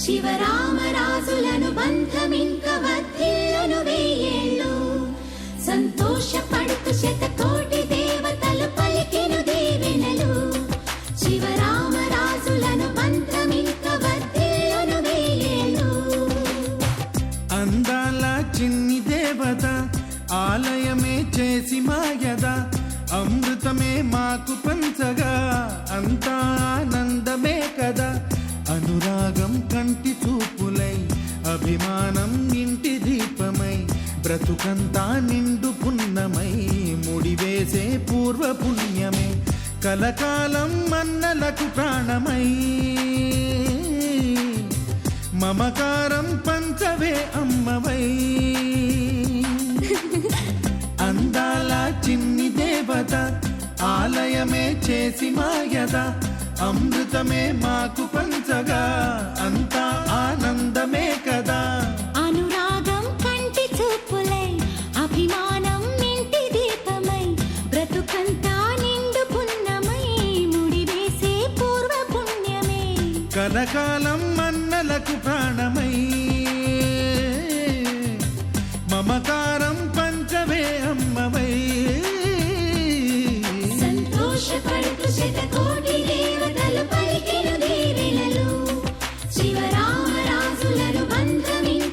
శివరామరాజులను బంధమింక వర్ధిల్లును వెయ్యేళ్ళు. సంతోషపడుతు శతకోటి దేవతలు పలికెను దీవెనలు. శివరామరాజులను బంధమింక వర్ధిల్లును వెయ్యేళ్ళు. అందాల చిన్ని దేవత ఆలయమే చేసి మాయద, అమృతమే మాకు పంచగా అంతా ఆనందమే కదా. అనురాగం కంటి చూపులై, అభిమానం ఇంటి దీపమై, బ్రతుకంతా నిండు పున్నమై, ముడివేసే పూర్వ పుణ్యమే కలకాలం మన్నలకు ప్రాణమై. మమకారం పంచవే అమ్మవై. అందాల చిన్ని దేవత ఆలయమే చేసి మాయద, అమృతమే మాకు పంచగా అంతా ఆనందమే కదా. అనురాగం కంటి చూపులై, అభిమానం ఇంటి దీపమై, బ్రతుకంతా నిండు పున్నమై, ముడివేసే పూర్వ పుణ్యమే కలకాలం మన్నలకు ప్రాణమై. మమకారం పంచవే అమ్మవై. సంతోషపడుతు శతకోటి దేవతలు పలికెను దీవెనలు. శివరామరాజులను బంధమింక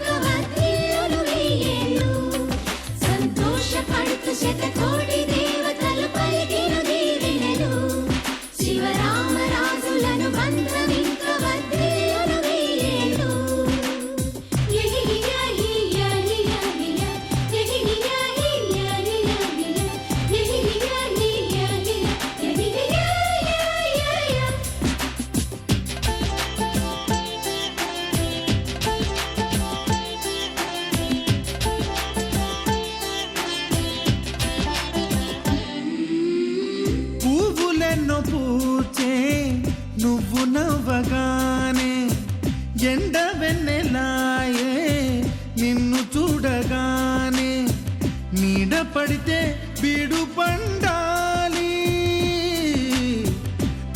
పడితే బీడు పండాలి,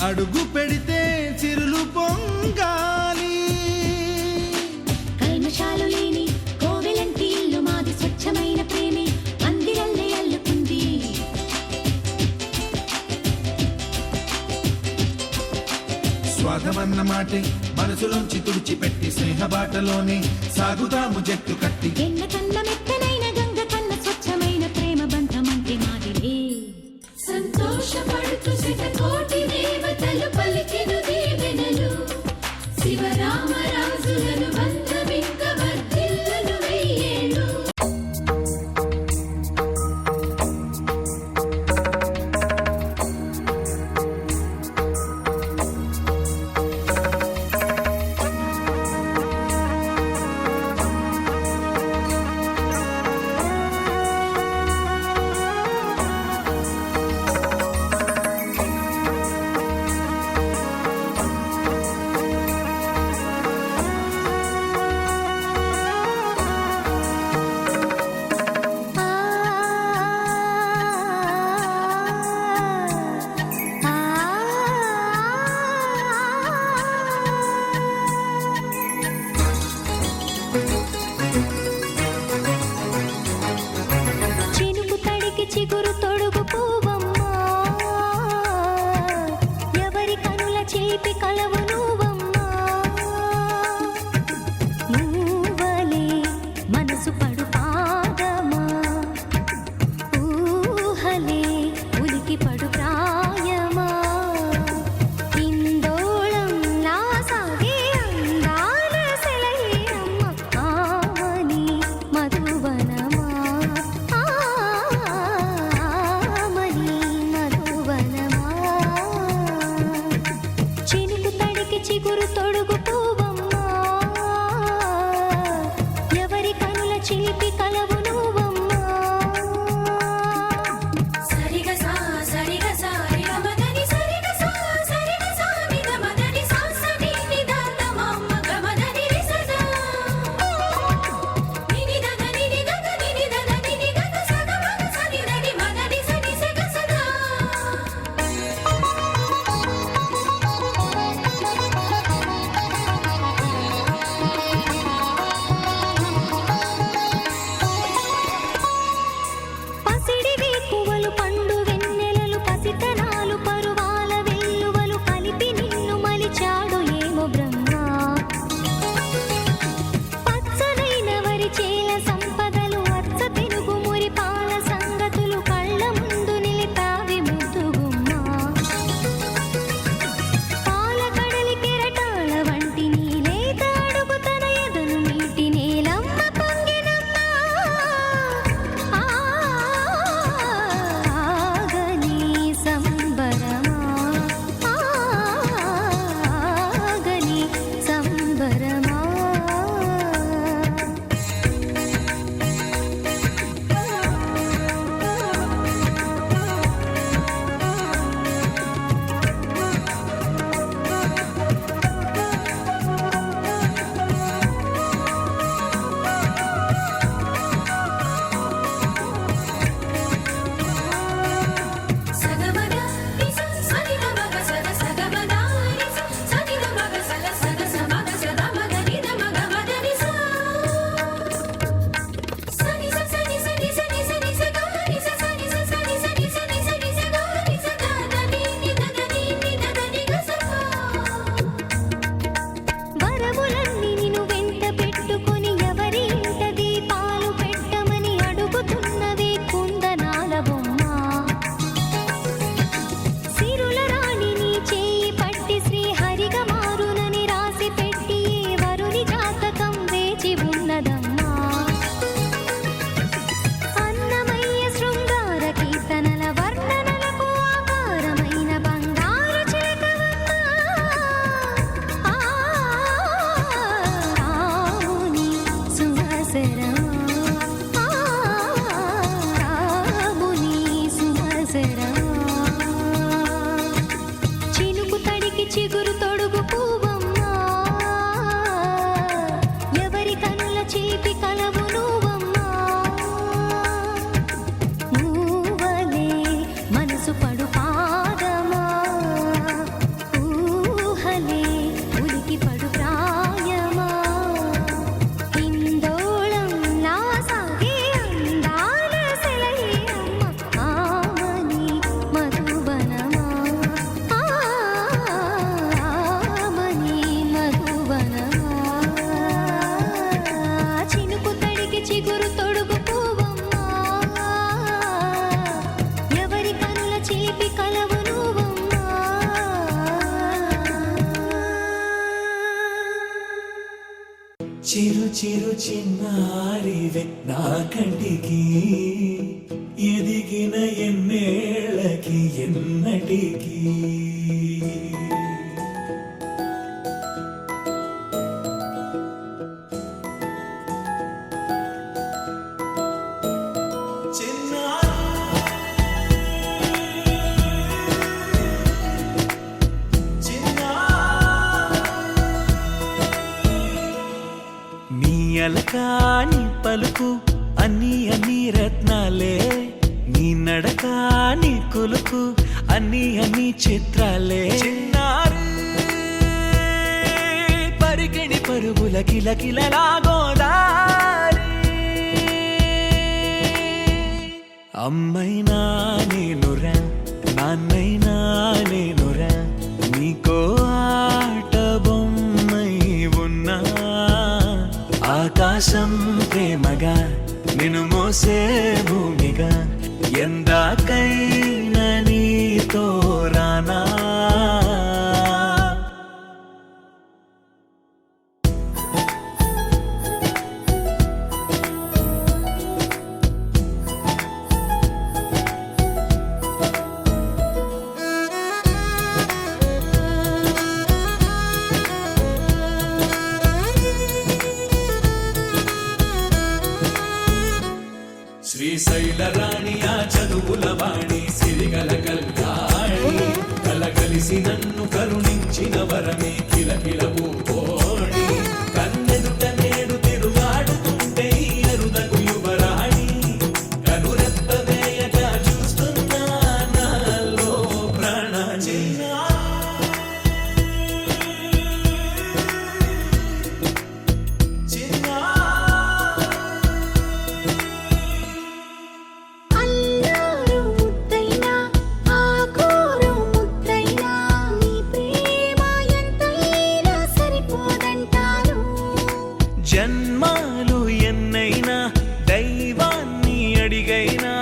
అడుగు పెడితే చిరులు పొంగాలి. కల్మషాలు లేని కోవెలంటి ఇల్లు మాది, స్వచ్ఛమైన ప్రేమే అందిరల్లే అల్లుకుంది. స్వాగమన్న మాటే మనసులోంచి తుడిచిపెట్టి స్నేహబాటలోనే సాగుతాము జట్టు కట్టి. ఎన్న కన్న మెత్తనైన గంగ కన్న స్వచ్ఛమైన ప్రేమ బంధమంటే మాదిలే. సంతోషపడుతూ శతకోటి దేవతలు పలికెను దీవెనలు, శివరామరాజులను బంధమింక వర్ధిల్లును వెయ్యేళ్ళు. చిన్నారివే నా కంటికి ఎదిగిన ఎన్నేళ్ళకి ఎన్నటికి అలకాని పలుకు అన్ని రత్నాలే నీ నడకాని కులుకు అన్ని చిత్రాలే చిన్నారు పరికిణి పరుగుల కిలకిలలాగోదారి అమ్మైనా నేనురా నాన్నైనా నేనురా నీకో ఆట బొమ్మై ఉన్నా ఆకాశం ప్రేమగా నిన్ను మోసే భూమిగా ఎందాకైనా నీతో రానా శ్రీశైల రాణి ఆ చదువుల వాణి సిరిగల కల్యాణి కలగలిసి నన్ను కరుణించిన వరమే కిలకిల పూకోణి కన్నెదుట నేడు తిరుగాడుతుంటే అరుదగు యువరాణి కనురెప్ప వేయగా చూస్తున్నా నాలో ప్రాణ జన్మాలు ఎన్నైనా దైవాన్ని అడిగైనా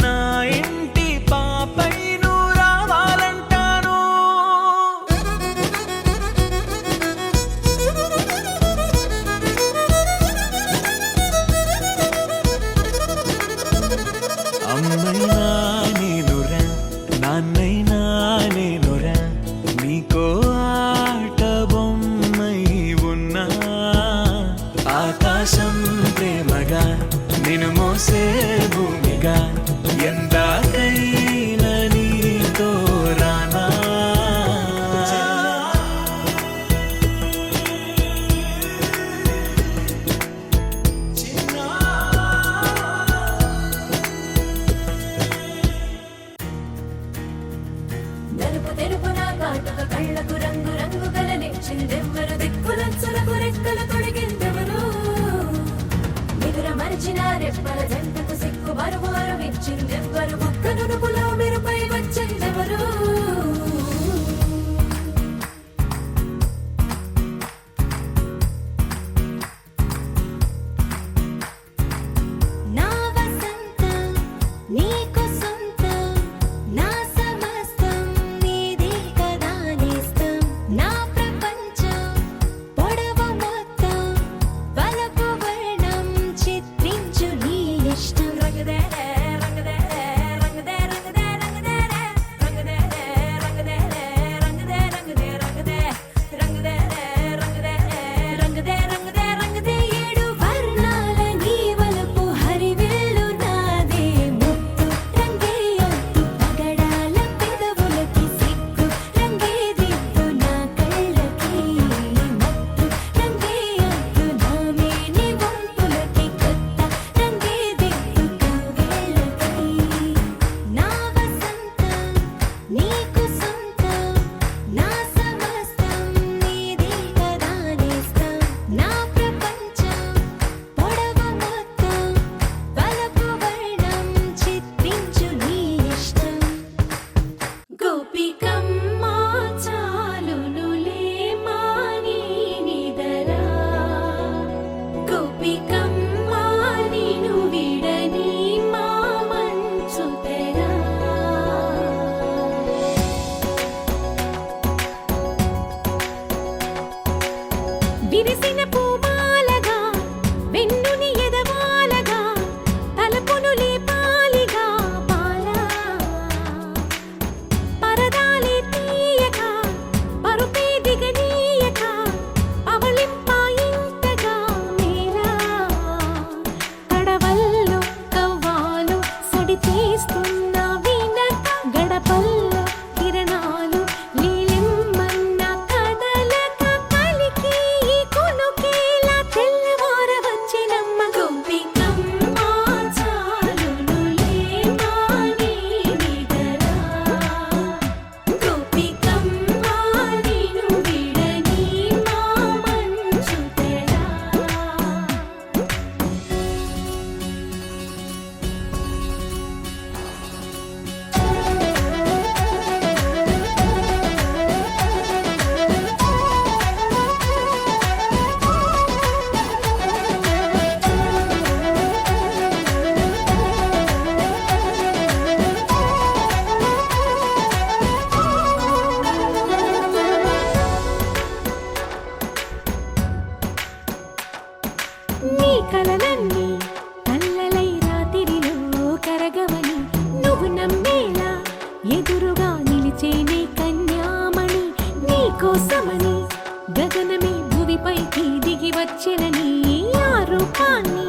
నా ఇంటి పాపై నువ్వు రావాలంటాను అమ్మైనా నేనురా నాన్నైనా నేనురా నీకో ఆట బొమ్మై ఉన్నా ఆకాశం ప్రేమగా నిన్ను మోసే భూమిగా ఎందాకైనా నీతో రానా నలుపు తెరుపున కాటుక కళ్ళకు రంగు రంగు కలనిచ్చిందెవ్వరు దిక్కులచ్చులకు రెక్కలు తొడిగిందెవరు నిదుర మరిచిన రెప్పల జంటకు సిక్కు బరువారు ఇచ్చిందెవ్వరు ఒక్క నునుపులో మెరుపై వచ్చిందెవరు నా వసంతం నీకు సొంతం నా సమస్తం నీదే కదా నేస్తం నా ప్రపంచం పొడవు మొత్తం వలపు వర్ణం చిత్రించు నీ ఇష్టం రంగదే రంగదే మాయనని ఆ రూపాన్ని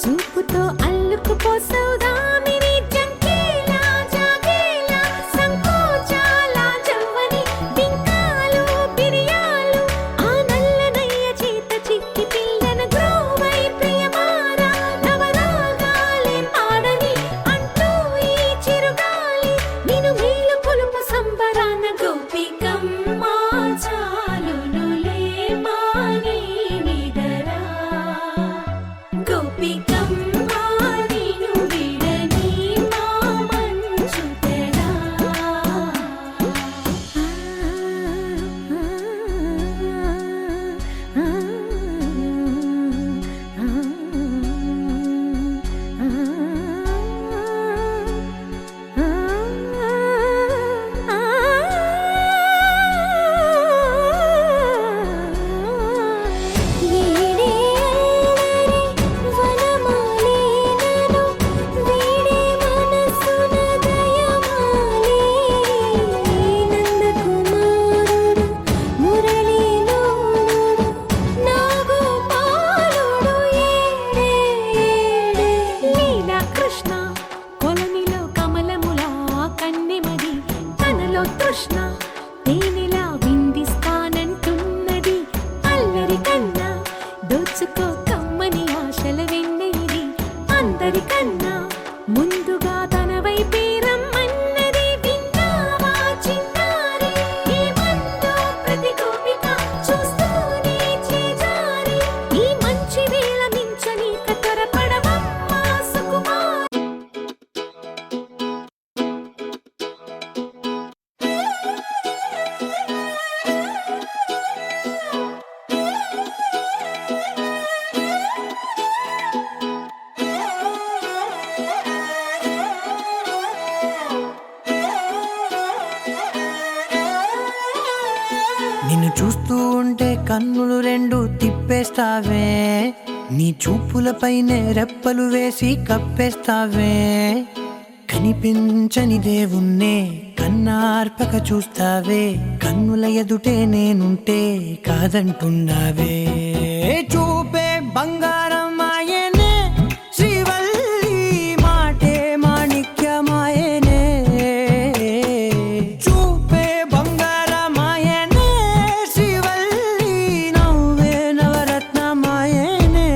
చూపుతో అల్లుకుపోసౌదామిని జంకేలా జాగేలా సంకోచాల జవ్వని బింకాలు బిరియాలు ఆ నల్లనయ్య చేత చిక్కి పిల్లన గ్రోవై ప్రియమారా నవరాగాలే పాడని అంటూ ఈ చిరుగాలి నిన్ను మేలు కొలుపు సంబరాన గోపికమ్మ చాలునులే మాని నిదరా గోపికమ్మ నిన్ను విడని మా మంచు తెరా కృష్ణ కొలనిలో కమలములా కన్నెమది తనలో తృష్ణ తేనెలా విందిస్తానంటున్నది అల్లరి కన్నా దోచుకో కమ్మని ఆశల వెన్నెయిది అందరికన్నా ముందుగా తన వైపే రమ్మన్నది విన్నావా చిన్నారి ఏమందో ప్రతి గోపిక చూస్తూనే చేజారి ఈ మంచి వేళ మించనీక త్వరపడవమ్మా సుకుమారి నిన్ను చూస్తూ ఉంటే కన్నులు రెండు తిప్పేస్తావే నీ చూపులపైనే రెప్పలు వేసి కప్పేస్తావే కనిపించని దేవుణ్ణే కన్నార్పక చూస్తావే కన్నుల ఎదుటే నేనుంటే కాదంటున్నావే చూపే బంగారం ఆయనే శ్రీవల్లి మాటే మాణిక్యమాయనే చూపే బంగారమాయనే శ్రీవల్లి నవ్వే నవరత్నమాయనే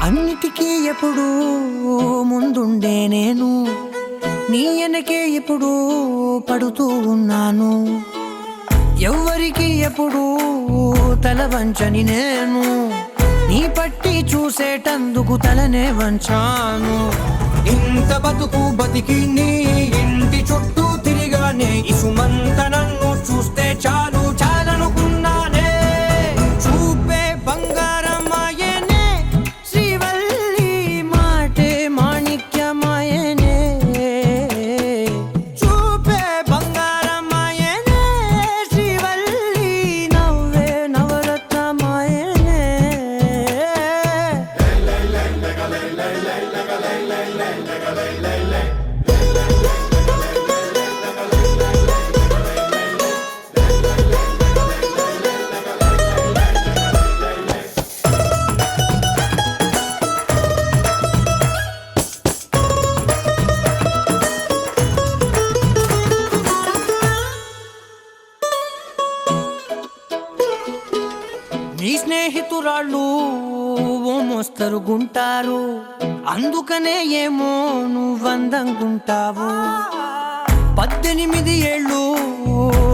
అన్నిటికీ ఎప్పుడూ ముందుండే నేను నీ వెనకే ఎప్పుడూ పడుతూ ఉన్నాను ఎవ్వరికి ఎప్పుడూ తల వంచని నేను నీ పట్టి చూసేటందుకు తలనే వంచాను ఇంత బతుకు బతికి నీ ఇంటి చుట్టూ తిరిగానే ఇసుమంత నన్ను చూస్తే చాలు చాలనుకున్నానే చూపే బంగారమాయనే శ్రీవల్లి మాటే మాణిక్యమాయనే చూపే బంగారమాయనే శ్రీవల్లి నవ్వే నవరత్నమాయనే నీ స్నేహితురాళ్ళు ఓ మోస్తరు గుంటారు అందుకనే ఏమో నువ్వందంగుంటావు 18 ఏళ్ళు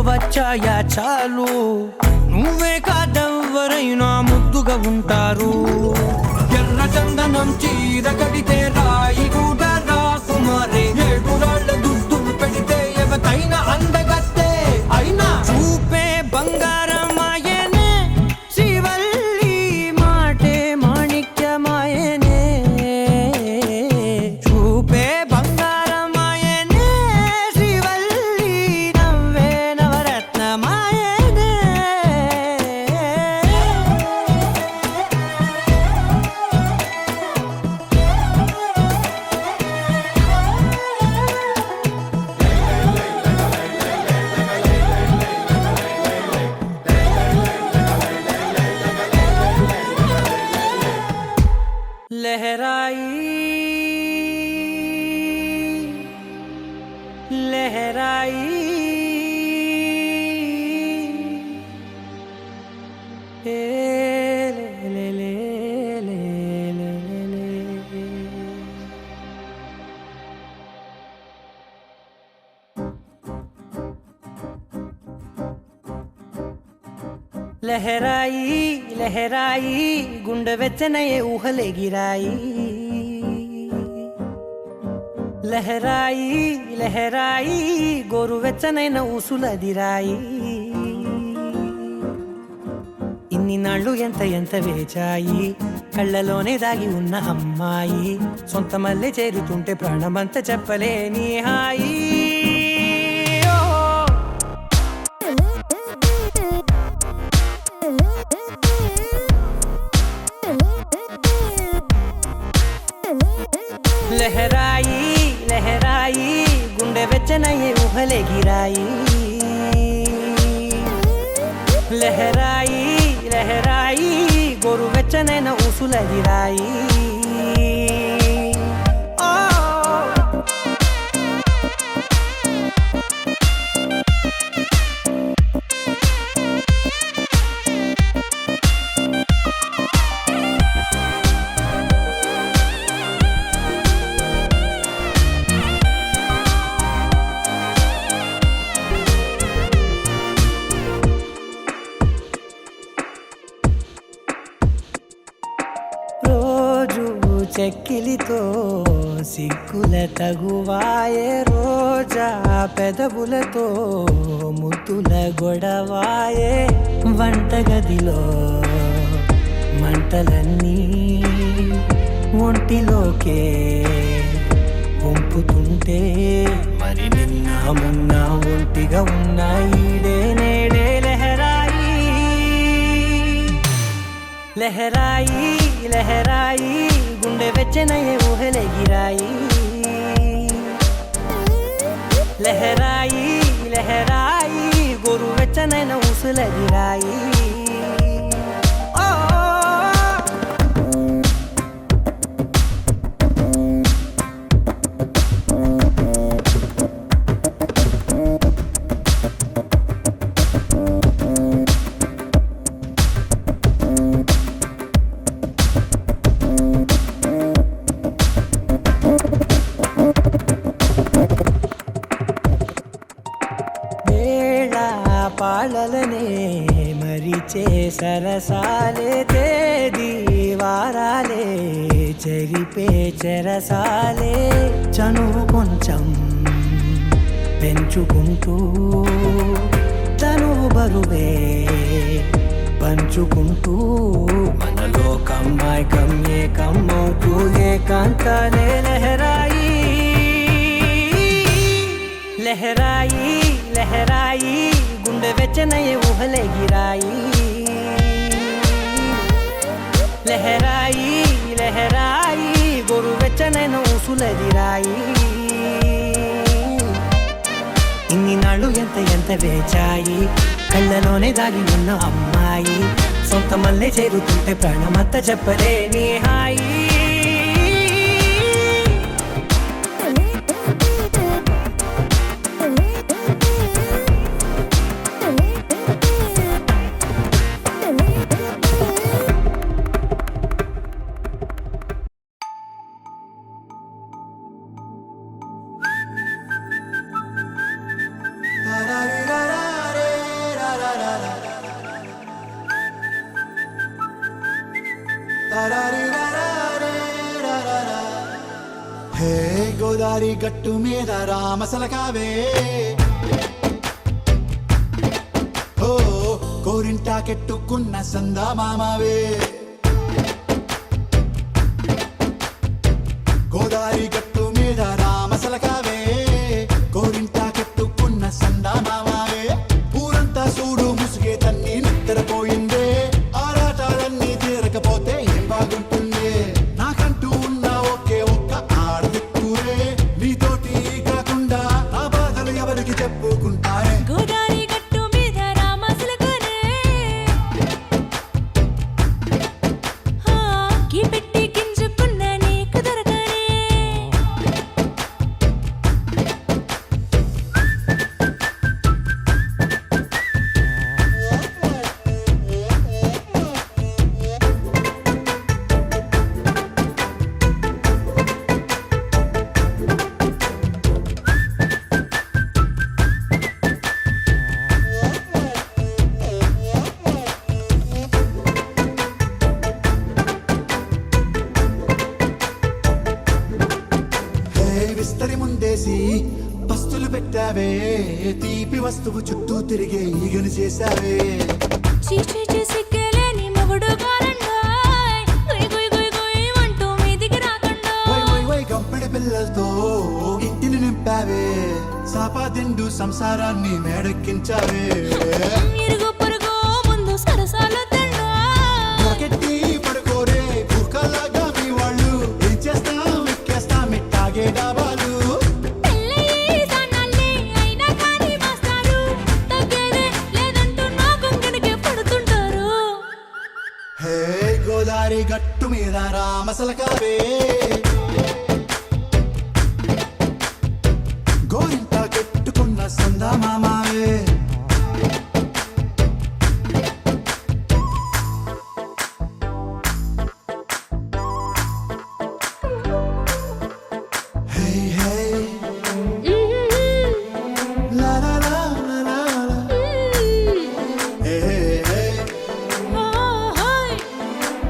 వచ్చాయా చాలు నువ్వే కాదెవ్వరైనా ముద్దుగా ఉంటారు ఎర్ర చందనం చీర కడితే రాయి కూడా రాకుమారే ఏడురాళ్ళ దుద్దులు పెడితే ఎవతైనా అందగత్తే అయినా చూపే బంగారమాయనే శ్రీవల్లి మాటే మాణిక్యమాయనే లహరాయి ఏ లే లే లే లే లే. లహరాయి లహరాయి గుండె వెచ్చనయే ఊహలే గిరాయి లహరాయి లహరాయి గోరు వెచ్చనైన ఊసులదిరాయి ఇన్ని నాళ్ళు ఎంత ఎంత వేచాయి కళ్ళలోనే దాగి ఉన్న అమ్మాయి సొంత మల్లె చేరుతుంటే ప్రాణమంత చెప్పలేని హాయి లహరాయి లహరాయి గుండె వెచ్చనయ్యే ఊహలే గిరాయి లహరాయి లహరాయి గోరు వెచ్చనైన ఊసులదిరాయి చెక్కిలితో సిగ్గుల తగువాయే రోజా పెదవులతో ముద్దుల గొడవాయే వంటగదిలో మంటలన్నీ ఒంటిలోకే వంపుతుంటే మరి నిన్న మొన్న ఒంటిగా ఉన్న ఈడే నేడే లహరాయి లహరాయి లహరాయి గుండె వెచ్చనయ్యే ఊహలే గిరాయి లహరాయి లహరాయి గోరు వెచ్చనైన ఊసులదిరాయి పాలలనే మరిచే సరసాలే తేదీ వారాలే చెరిపే చెరసాలే చనువు కొంచెం పెంచుకుంటూ తనువు బరువే పంచుకుంటూ మనలో కమ్మాయికం ఏకమ్మవుతూ ఏకాంతాలే లహరాయి లహరాయి లహరాయి గుండె వెచ్చనయ్యే ఊహలే గిరాయి లహరాయి లహరాయి గోరు వెచ్చనైన ఊసులదిరాయి ఇన్ని నాళ్ళు ఎంత ఎంత వేచాయి కళ్ళలోనే దాగి ఉన్న అమ్మాయి సొంత మల్లె చేరుతుంటే ప్రాణమంత చెప్పలేని హాయి హే గోదారి గట్టు మీద రామసలకావే ఓ కోరింటాకెట్టుకున్న సందా మామావే గోదారి గట్టు మీద రామసలకావే కోరింటాకెట్టుకున్న సందా మామావే ఊరంతా చూడు ముసుగే తన్ని నిద్రపోయిందే ఆరాటాలన్నీ తీరకపోతే ఏం బాగుంటుంది నాకంటూ ఉన్న ఒకే ఒక్క ఆడదిక్కురే నీతోటి కాకుండా నా బాధలు ఎవరికి చెప్పుకుంటారే గోదారి గట్టు మీద రామసలకనే విస్తరి ముందేసి పస్తులు పెట్టావే తీపి వస్తువు చుట్టూ తిరిగే ఈగను చేశావే చీచీ సిగ్గలేని మొగుడు గారండోయ్ గుయ్ గుయ్ గుయ్ గుయ్ అంటూ మీదికి రాకండోయ్ వై వై వై గంపెడి పిల్లలతో ఇంటిని నింపావే సాపాదిండు సంసారాన్ని మేడెక్కించావే ఇరుగు పొరుగు ముందు సరసాలు మొరకెట్టి పడుకోరే కుక్కలాగా మీ వాళ్ళు ఏం చేస్తాం ఎక్కేస్తాం ఇట్టాగే డాబాలు హే గోదారి గట్టు మీద రామసలకావే గోరింట కట్టుకున్న సందా మామావే హే హే లా లా లా లా లా లా. హే హే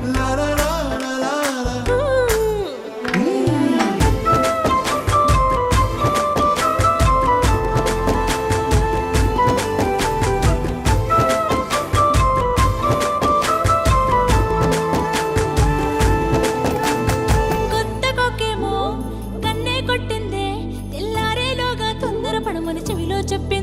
లా లా లా లా లా లా. కొత్త కొక్కేమో కన్నే కొట్టిందే తెల్లారేలోగా తొందరపడమని చెవిలో చెప్పింది